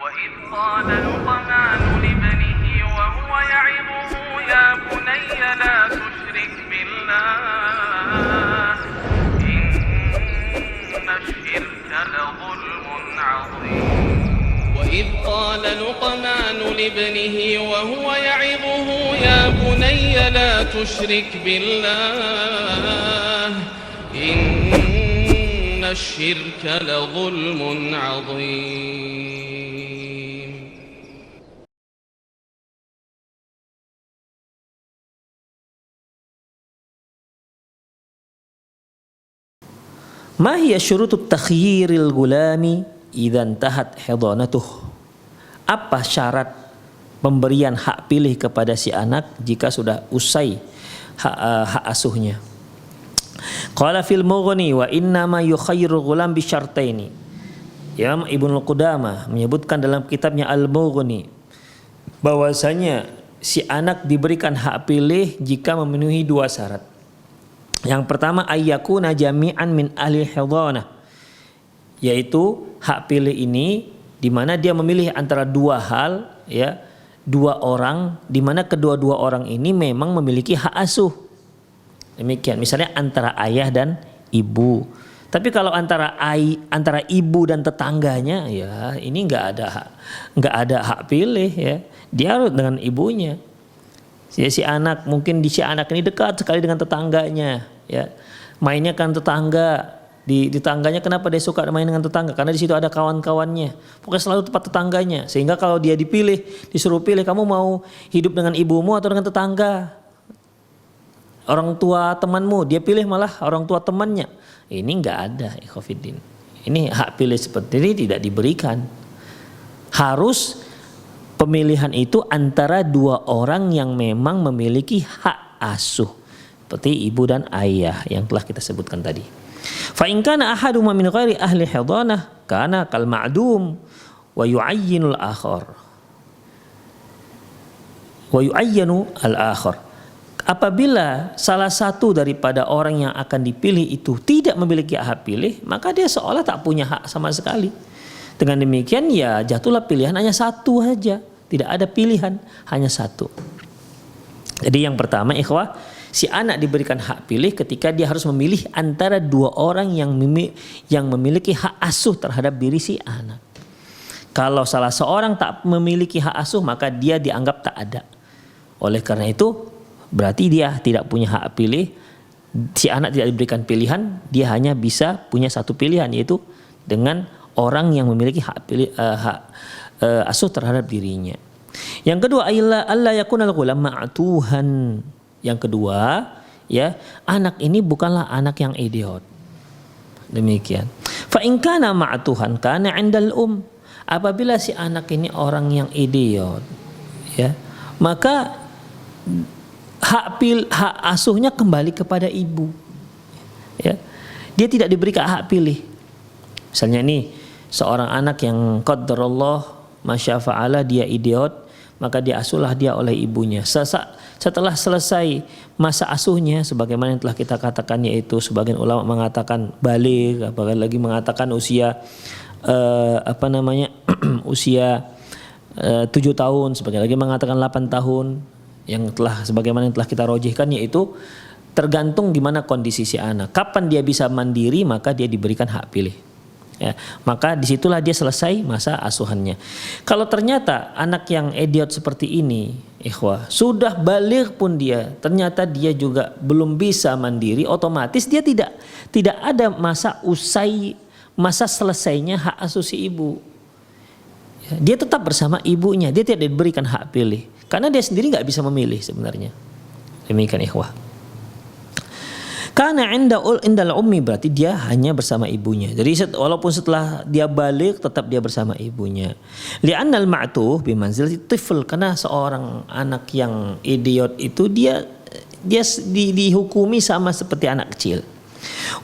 وإذ قال لقمان لابنه وهو يعظه يا بني لا تشرك بالله إن الشرك لظلم عظيم وإذ قال لقمان لابنه وهو يعظه يا بني لا تشرك بالله إن الشرك لظلم عظيم. Ma hiya syurutut takhyiril gulami idza intahat hidanatuh? Apa syarat pemberian hak pilih kepada si anak jika sudah usai hak asuhnya? Qala fil Mughni wa inna ma yukhayyirul gulam bi syartaini. Imam Ibnu Qudamah menyebutkan dalam kitabnya Al-Mughni bahwasanya si anak diberikan hak pilih jika memenuhi dua syarat. Yang pertama ayyakuna jami'an min ahli hidanah, yaitu hak pilih ini di mana dia memilih antara dua hal, ya, dua orang di mana kedua-dua orang ini memang memiliki hak asuh. Demikian, misalnya antara ayah dan ibu. Tapi kalau antara ibu dan tetangganya, ya ini nggak ada hak pilih, ya. Dia harus dengan ibunya. Si anak mungkin si anak ini dekat sekali dengan tetangganya, ya. Mainnya kan tetangga. Di tetangganya, kenapa dia suka main dengan tetangga? Karena di situ ada kawan-kawannya. Pokoknya selalu tempat tetangganya. Sehingga kalau dia disuruh pilih, kamu mau hidup dengan ibumu atau dengan tetangga? Orang tua temanmu, dia pilih malah orang tua temannya. Ini nggak ada, ikhwatiddin. Ini hak pilih seperti ini tidak diberikan. Harus pemilihan itu antara dua orang yang memang memiliki hak asuh, seperti ibu dan ayah yang telah kita sebutkan tadi. Fa in kana ahaduma min ghairi ahli hidanah kana kal ma'dum wa yu'ayyinul akhar. Wa yu'ayyinu al-akhar. Apabila salah satu daripada orang yang akan dipilih itu tidak memiliki hak pilih, maka dia seolah tak punya hak sama sekali. Dengan demikian ya jatuhlah pilihan hanya satu saja. Tidak ada pilihan, hanya satu. Jadi yang pertama ikhwah, si anak diberikan hak pilih ketika dia harus memilih antara dua orang yang memiliki hak asuh terhadap diri si anak. Kalau salah seorang tak memiliki hak asuh, maka dia dianggap tak ada. Oleh karena itu berarti dia tidak punya hak pilih. Si anak tidak diberikan pilihan, dia hanya bisa punya satu pilihan, yaitu dengan orang yang memiliki hak pilih, asuh terhadap dirinya. Yang kedua, alla yakunal ghulam ma'tuhan. Yang kedua, ya, anak ini bukanlah anak yang idiot. Demikian. Fa in kana ma'tuhan kana 'indal Apabila si anak ini orang yang idiot, ya, maka hak asuhnya kembali kepada ibu. Ya. Dia tidak diberikan hak pilih. Misalnya nih, seorang anak yang qadarullah masyafa'ala dia idiot, maka diasuhlah dia oleh ibunya. Setelah selesai masa asuhnya, sebagaimana yang telah kita katakan, yaitu sebagian ulama mengatakan baligh, apalagi lagi mengatakan usia usia 7 tahun, sebagian lagi mengatakan 8 tahun, yang telah sebagaimana yang telah kita rojihkan, yaitu tergantung gimana kondisi si anak. Kapan dia bisa mandiri, maka dia diberikan hak pilih. Ya, maka disitulah dia selesai masa asuhannya. Kalau ternyata anak yang idiot seperti ini, ikhwah, sudah baligh pun dia, ternyata dia juga belum bisa mandiri, otomatis dia tidak ada masa selesainya hak asuh si ibu. Ya, dia tetap bersama ibunya, dia tidak diberikan hak pilih, karena dia sendiri nggak bisa memilih sebenarnya. Demikian ikhwah. Karena indal ummi berarti dia hanya bersama ibunya. Jadi walaupun setelah dia balik tetap dia bersama ibunya. Li'annal ma'tuh bimanzilati tifl, karena seorang anak yang idiot itu dia dihukumi sama seperti anak kecil.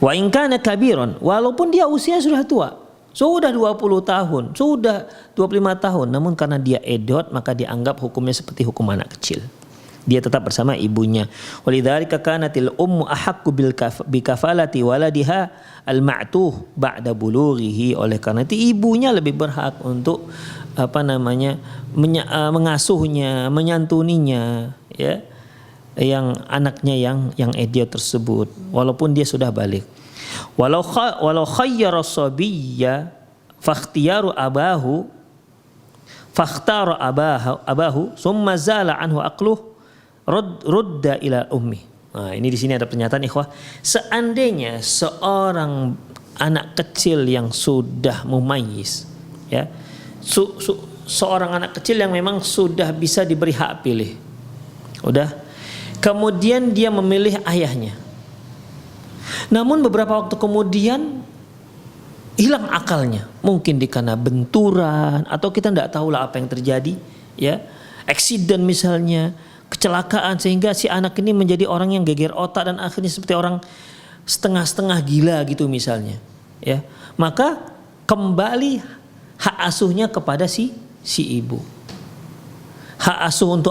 Wa in kana kabiran, walaupun dia usia sudah tua, sudah 20 tahun, sudah 25 tahun, namun karena dia idiot maka dianggap hukumnya seperti hukum anak kecil. Dia tetap bersama ibunya. Walidzalika kanatil ummu ahaqqu bikafalati waladiha al-ma'tuh ba'da bulughihi. Oleh karena itu ibunya lebih berhak untuk mengasuhnya, menyantuninya, ya, yang anaknya yang idiot tersebut walaupun dia sudah balik. Walau khayyara sabiyya fakhtiyaru abahu summa zala anhu aqluh rudda ila ummi. Nah, ini di sini ada pernyataan ikhwah, seandainya seorang anak kecil yang sudah mumayyiz, ya, seorang anak kecil yang memang sudah bisa diberi hak pilih, udah, kemudian dia memilih ayahnya, namun beberapa waktu kemudian hilang akalnya, mungkin dikana benturan atau kita tidak tahu lah apa yang terjadi, ya, eksiden misalnya, kecelakaan, sehingga si anak ini menjadi orang yang geger otak dan akhirnya seperti orang setengah-setengah gila gitu misalnya, ya, maka kembali hak asuhnya kepada si ibu. Hak asuh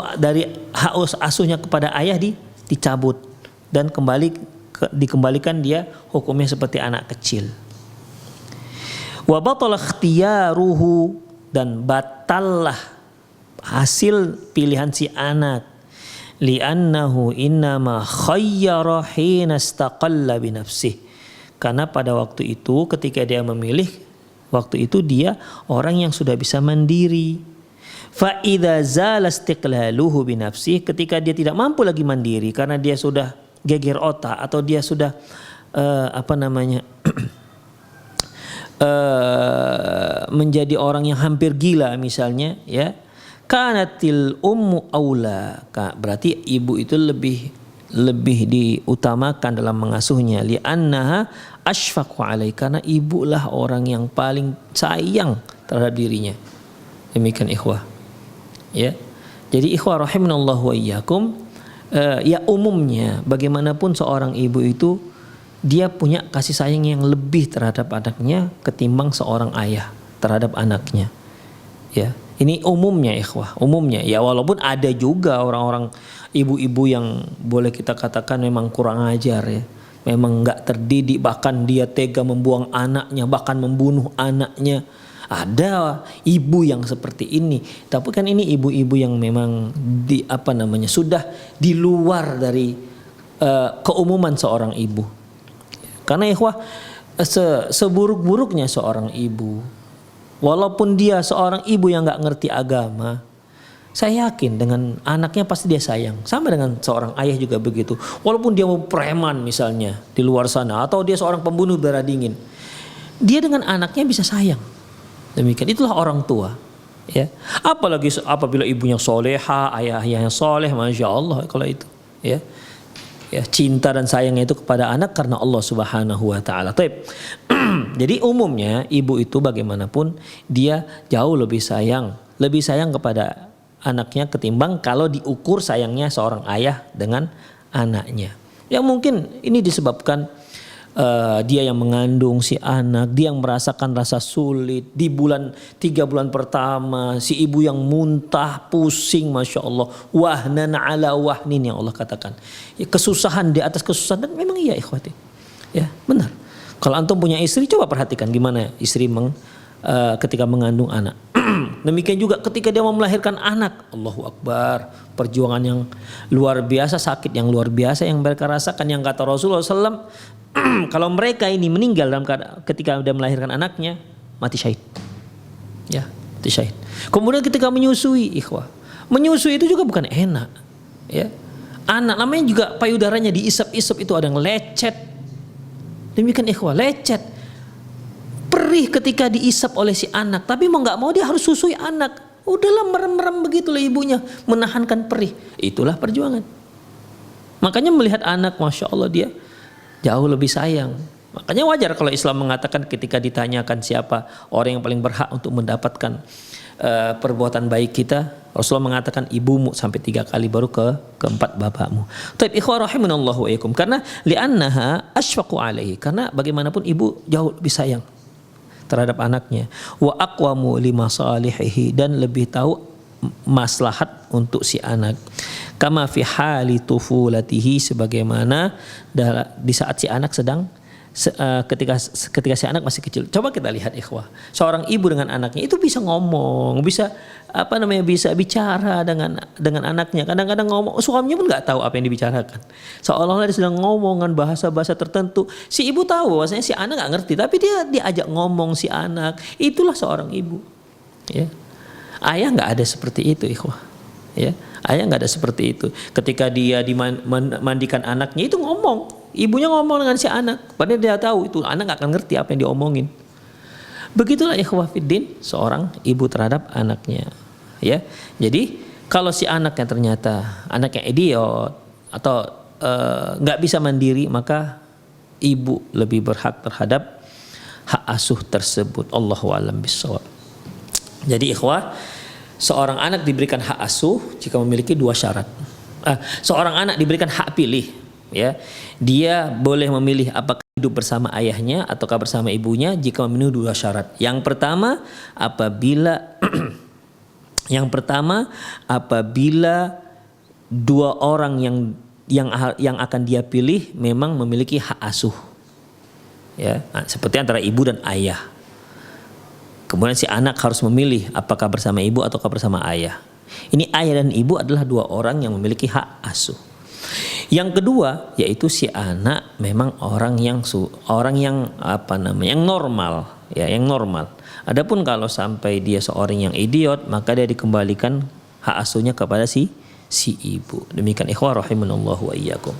hak asuhnya kepada ayah dicabut dan dikembalikan dia hukumnya seperti anak kecil. Wa batala ikhtiyaruhu, dan batallah hasil pilihan si anak, li'annahu innama khayyara hina istaqalla bi nafsihi, karena pada waktu itu ketika dia memilih, waktu itu dia orang yang sudah bisa mandiri. Fa idza zala istiqlaluhu bi nafsihi, ketika dia tidak mampu lagi mandiri karena dia sudah geger otak atau dia sudah menjadi orang yang hampir gila misalnya, ya, kanatil ummu aula, berarti ibu itu lebih diutamakan dalam mengasuhnya, li'annaha asyfaqu alaihi, karena ibulah orang yang paling sayang terhadap dirinya. Demikian ikhwah, ya. Jadi ikhwah rahimanallahu wa iyyakum, ya umumnya bagaimanapun seorang ibu itu dia punya kasih sayang yang lebih terhadap anaknya ketimbang seorang ayah terhadap anaknya, ya. Ini umumnya ikhwah, umumnya, ya, walaupun ada juga orang-orang ibu-ibu yang boleh kita katakan memang kurang ajar, ya, memang nggak terdidik, bahkan dia tega membuang anaknya, bahkan membunuh anaknya. Ada ibu yang seperti ini, tapi kan ini ibu-ibu yang memang sudah di luar dari keumuman seorang ibu. Karena ikhwah, seburuk-buruknya seorang ibu, walaupun dia seorang ibu yang nggak ngerti agama, saya yakin dengan anaknya pasti dia sayang. Sama dengan seorang ayah juga begitu. Walaupun dia mau preman misalnya di luar sana, atau dia seorang pembunuh darah dingin, dia dengan anaknya bisa sayang. Demikian, itulah orang tua, ya. Apalagi apabila ibunya soleha, ayahnya soleh, masya Allah kalau itu, ya. Ya, cinta dan sayangnya itu kepada anak karena Allah Subhanahu wa taala. Jadi umumnya ibu itu bagaimanapun dia jauh lebih sayang kepada anaknya ketimbang kalau diukur sayangnya seorang ayah dengan anaknya. Yang mungkin ini disebabkan dia yang mengandung si anak, dia yang merasakan rasa sulit di 3 bulan pertama, si ibu yang muntah, pusing, masya Allah, wahnan ala wahnin yang Allah katakan, ya, kesusahan di atas kesusahan. Dan memang iya ikhwati, ya benar. Kalau antum punya istri, coba perhatikan gimana istri ketika mengandung anak. Demikian juga ketika dia mau melahirkan anak, Allahu Akbar, perjuangan yang luar biasa, sakit yang luar biasa yang mereka rasakan, yang kata Rasulullah SAW, kalau mereka ini meninggal ketika dia melahirkan anaknya, mati syahid, ya, mati syahid. Kemudian ketika menyusui, ikhwah, menyusui itu juga bukan enak, ya. Anak namanya juga payudaranya diisap-isap, itu ada yang lecet. Demikian ikhwah, lecet, perih ketika diisap oleh si anak, tapi mau nggak mau dia harus susui anak. Udahlah, merem-merem begitulah ibunya menahankan perih. Itulah perjuangan. Makanya melihat anak, masya Allah, dia jauh lebih sayang. Makanya wajar kalau Islam mengatakan ketika ditanyakan siapa orang yang paling berhak untuk mendapatkan perbuatan baik kita, Rasulullah mengatakan ibumu sampai 3 kali, baru keempat bapakmu. Taib ikhwah rahimanallahu wa iyyakum, karena li'annaha asyfaqu alaihi, karena bagaimanapun ibu jauh lebih sayang terhadap anaknya, wa aqwamu limasalihihi, dan lebih tahu maslahat untuk si anak. Kama fi hali tufulatihi, sebagaimana di saat si anak sedang ketika si anak masih kecil. Coba kita lihat ikhwah, seorang ibu dengan anaknya itu bisa ngomong, bisa bisa bicara dengan anaknya. Kadang-kadang ngomong, suaminya pun nggak tahu apa yang dibicarakan. Seolah-olah dia sedang ngomongan bahasa-bahasa tertentu. Si ibu tahu bahwasanya si anak nggak ngerti, tapi dia diajak ngomong si anak. Itulah seorang ibu. Ya. Ayah nggak ada seperti itu ikhwah. Ya. Ayah nggak ada seperti itu. Ketika dia dimandikan anaknya itu ngomong. Ibunya ngomong dengan si anak, padahal dia tahu itu anak gak akan ngerti apa yang diomongin. Begitulah ikhwah fiddin seorang ibu terhadap anaknya. Ya, jadi kalau si anaknya ternyata anaknya idiot atau nggak bisa mandiri, maka ibu lebih berhak terhadap hak asuh tersebut. Allahu a'lam bishawab. Jadi ikhwah, seorang anak diberikan hak asuh jika memiliki dua syarat. Seorang anak diberikan hak pilih. Ya, dia boleh memilih apakah hidup bersama ayahnya ataukah bersama ibunya jika memenuhi dua syarat. Yang pertama, apabila dua orang yang akan dia pilih memang memiliki hak asuh. Ya, seperti antara ibu dan ayah. Kemudian si anak harus memilih apakah bersama ibu ataukah bersama ayah. Ini ayah dan ibu adalah dua orang yang memiliki hak asuh. Yang kedua yaitu si anak memang orang yang normal, ya, yang normal. Adapun kalau sampai dia seorang yang idiot, maka dia dikembalikan hak asuhnya kepada si ibu. Demikian ikhwah rahimanallahu wa iyyakum.